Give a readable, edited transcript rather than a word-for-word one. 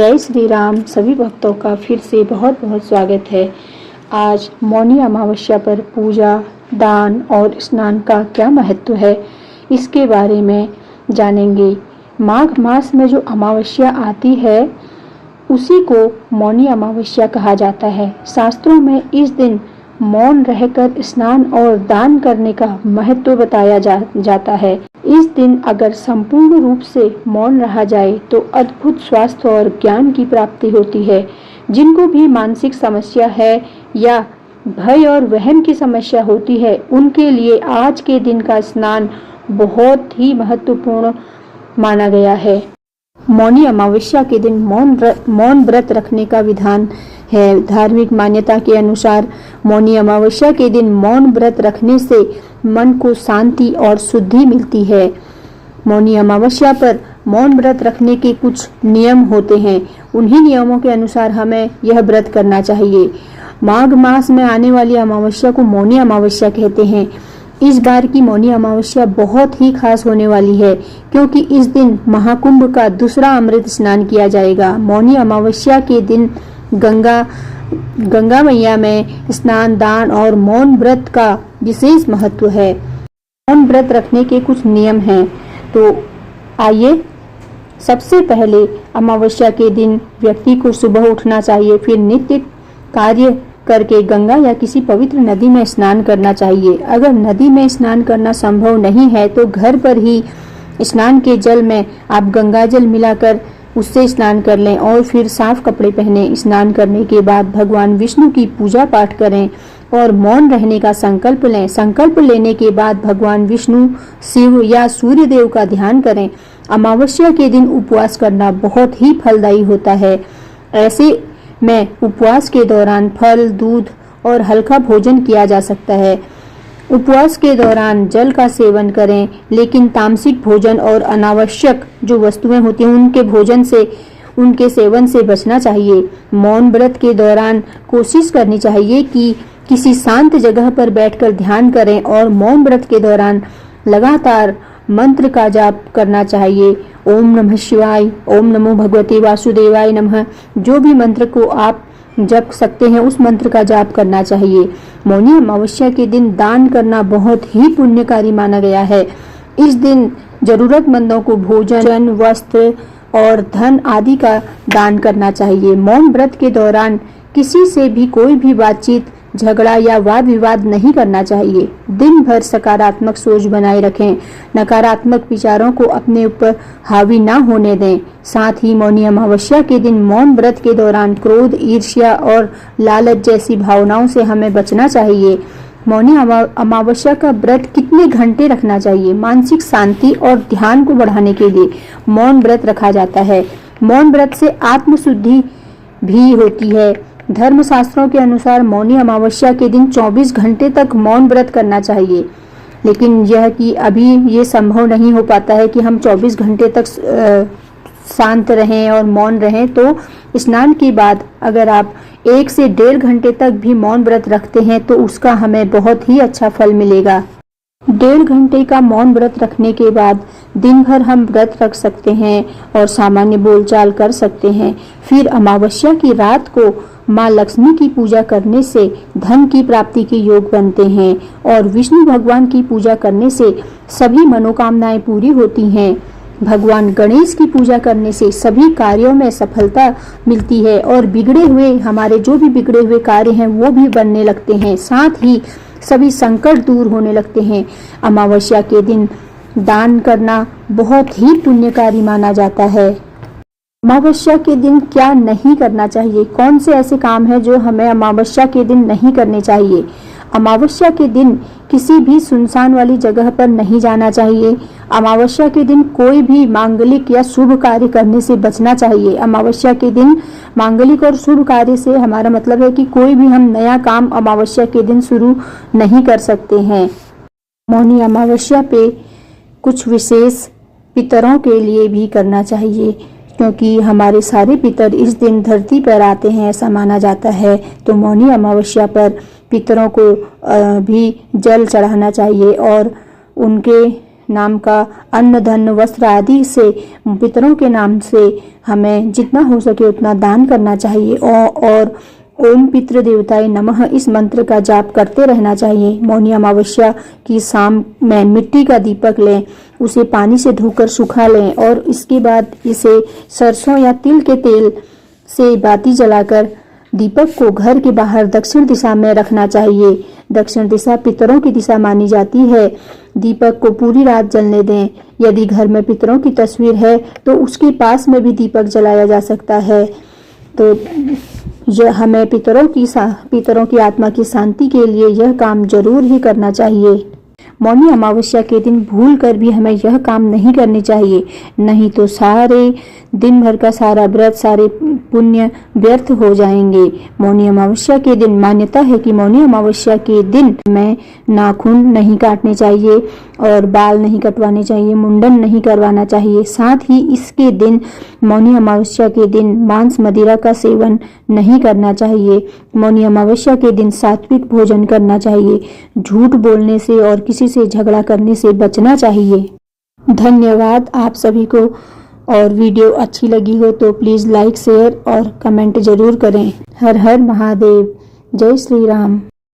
जय श्री राम। सभी भक्तों का फिर से बहुत बहुत स्वागत है। आज मौनी अमावस्या पर पूजा, दान और स्नान का क्या महत्व है, इसके बारे में जानेंगे। माघ मास में जो अमावस्या आती है उसी को मौनी अमावस्या कहा जाता है। शास्त्रों में इस दिन मौन रहकर स्नान और दान करने का महत्व बताया जाता है। इस दिन अगर संपूर्ण रूप से मौन रहा जाए तो अद्भुत स्वास्थ्य और ज्ञान की प्राप्ति होती है। जिनको भी मानसिक समस्या है या भय और वहम की समस्या होती है, उनके लिए आज के दिन का स्नान बहुत ही महत्वपूर्ण माना गया है। मौनी अमावस्या के दिन मौन व्रत रखने का विधान है। धार्मिक मान्यता के अनुसार मौनी अमावस्या के दिन मौन व्रत रखने से मन को शांति और शुद्धि मिलती है। मौनी अमावस्या पर मौन व्रत रखने के कुछ नियम होते हैं। उन्हीं नियमों के अनुसार हमें यह व्रत करना चाहिए। माघ मास में आने वाली अमावस्या को मौनी अमावस्या कहते हैं। इस बार की मौनी अमावस्या बहुत ही खास होने वाली है, क्योंकि इस दिन महाकुंभ का दूसरा अमृत स्नान किया जाएगा। मौनी अमावस्या के दिन गंगा मैया में स्नान, दान और मौन व्रत का विशेष महत्व है। मौन व्रत रखने के कुछ नियम हैं, तो आइए। सबसे पहले अमावस्या के दिन व्यक्ति को सुबह उठना चाहिए, फिर नित्य कार्य करके गंगा या किसी पवित्र नदी में स्नान करना चाहिए। अगर नदी में स्नान करना संभव नहीं है तो घर पर ही स्नान के जल में आप गंगा जल मिलाकर उससे स्नान कर लें और फिर साफ कपड़े पहने। स्नान करने के बाद भगवान विष्णु की पूजा पाठ करें और मौन रहने का संकल्प लें। संकल्प लेने के बाद भगवान विष्णु, शिव या सूर्य देव का ध्यान करें। अमावस्या के दिन उपवास करना बहुत ही फलदायी होता है। ऐसे में उपवास के दौरान फल, दूध और हल्का भोजन किया जा सकता है। उपवास के दौरान जल का सेवन करें, लेकिन तामसिक भोजन और अनावश्यक जो वस्तुएं होती हैं उनके सेवन से बचना चाहिए। मौन व्रत के दौरान कोशिश करनी चाहिए कि किसी शांत जगह पर बैठकर ध्यान करें और मौन व्रत के दौरान लगातार मंत्र का जाप करना चाहिए। ओम नमः शिवाय, ओम नमो भगवते वासुदेवाय नमः, जो भी मंत्र को आप जप सकते हैं उस मंत्र का जाप करना चाहिए। मौनी अमावस्या के दिन दान करना बहुत ही पुण्यकारी माना गया है। इस दिन जरूरतमंदों को भोजन, वस्त्र और धन आदि का दान करना चाहिए। मौन व्रत के दौरान किसी से भी कोई भी बातचीत, झगड़ा या वाद विवाद नहीं करना चाहिए। दिन भर सकारात्मक सोच बनाए रखें, नकारात्मक विचारों को अपने ऊपर हावी ना होने दें। साथ ही मौनी अमावस्या के दिन मौन व्रत के दौरान क्रोध, ईर्ष्या और लालच जैसी भावनाओं से हमें बचना चाहिए। मौनी अमावस्या का व्रत कितने घंटे रखना चाहिए? मानसिक शांति और ध्यान को बढ़ाने के लिए मौन व्रत रखा जाता है। मौन व्रत से आत्मशुद्धि भी होती है। धर्मशास्त्रों के अनुसार मौनी अमावस्या के दिन 24 घंटे तक मौन व्रत करना चाहिए, लेकिन यह कि अभी ये संभव नहीं हो पाता है कि हम 24 घंटे तक शांत रहें और मौन रहें। तो स्नान के बाद अगर आप 1 से 1.5 घंटे तक भी मौन व्रत रखते हैं तो उसका हमें बहुत ही अच्छा फल मिलेगा। 1.5 घंटे का मौन व्रत रखने के बाद दिन भर हम व्रत रख सकते हैं और सामान्य बोलचाल कर सकते हैं। फिर अमावस्या की रात को माँ लक्ष्मी की पूजा करने से धन की प्राप्ति के योग बनते हैं और विष्णु भगवान की पूजा करने से सभी मनोकामनाएं पूरी होती हैं। भगवान गणेश की पूजा करने से सभी कार्यों में सफलता मिलती है और हमारे जो भी बिगड़े हुए कार्य हैं वो भी बनने लगते हैं। साथ ही सभी संकट दूर होने लगते हैं। अमावस्या के दिन दान करना बहुत ही पुण्यकारी माना जाता है। अमावस्या के दिन क्या नहीं करना चाहिए? कौन से ऐसे काम हैं जो हमें अमावस्या के दिन नहीं करने चाहिए? अमावस्या के दिन किसी भी सुनसान वाली जगह पर नहीं जाना चाहिए। अमावस्या के दिन कोई भी मांगलिक या शुभ कार्य करने से बचना चाहिए। अमावस्या के दिन मांगलिक और शुभ कार्य से हमारा मतलब है कि कोई भी हम नया काम अमावस्या के दिन शुरू नहीं कर सकते हैं। मौनी अमावस्या पे कुछ विशेष पितरों के लिए भी करना चाहिए, क्योंकि हमारे सारे पितर इस दिन धरती पर आते हैं, ऐसा माना जाता है। तो मौनी अमावस्या पर पितरों को भी जल चढ़ाना चाहिए और उनके नाम का अन्न धन वस्त्र आदि से पितरों के नाम से हमें जितना हो सके उतना दान करना चाहिए और ओम पितृ देवताय नमः इस मंत्र का जाप करते रहना चाहिए। मौनी अमावस्या की शाम में मिट्टी का दीपक लें, उसे पानी से धोकर सुखा लें और इसके बाद इसे सरसों या तिल के तेल से बाती जलाकर दीपक को घर के बाहर दक्षिण दिशा में रखना चाहिए। दक्षिण दिशा पितरों की दिशा मानी जाती है। दीपक को पूरी रात जलने दें। यदि घर में पितरों की तस्वीर है तो उसके पास में भी दीपक जलाया जा सकता है। तो यह हमें पितरों की आत्मा की शांति के लिए यह काम जरूर ही करना चाहिए। मौनी अमावस्या के दिन भूल कर भी हमें यह काम नहीं करनी चाहिए, नहीं तो सारे दिन भर का सारा व्रत, सारे पुण्य व्यर्थ हो जाएंगे। मौनी अमावस्या के दिन मान्यता है कि मौनी अमावस्या के दिन में नाखून नहीं काटने चाहिए और बाल नहीं कटवाने चाहिए, मुंडन नहीं करवाना चाहिए। साथ ही इसके दिन मौनी अमावस्या के दिन मांस मदिरा का सेवन नहीं करना चाहिए। मौनी अमावस्या के दिन सात्विक भोजन करना चाहिए। झूठ बोलने से और किसी से झगड़ा करने से बचना चाहिए। धन्यवाद आप सभी को। और वीडियो अच्छी लगी हो तो प्लीज़ लाइक, शेयर और कमेंट जरूर करें। हर हर महादेव। जय श्री राम।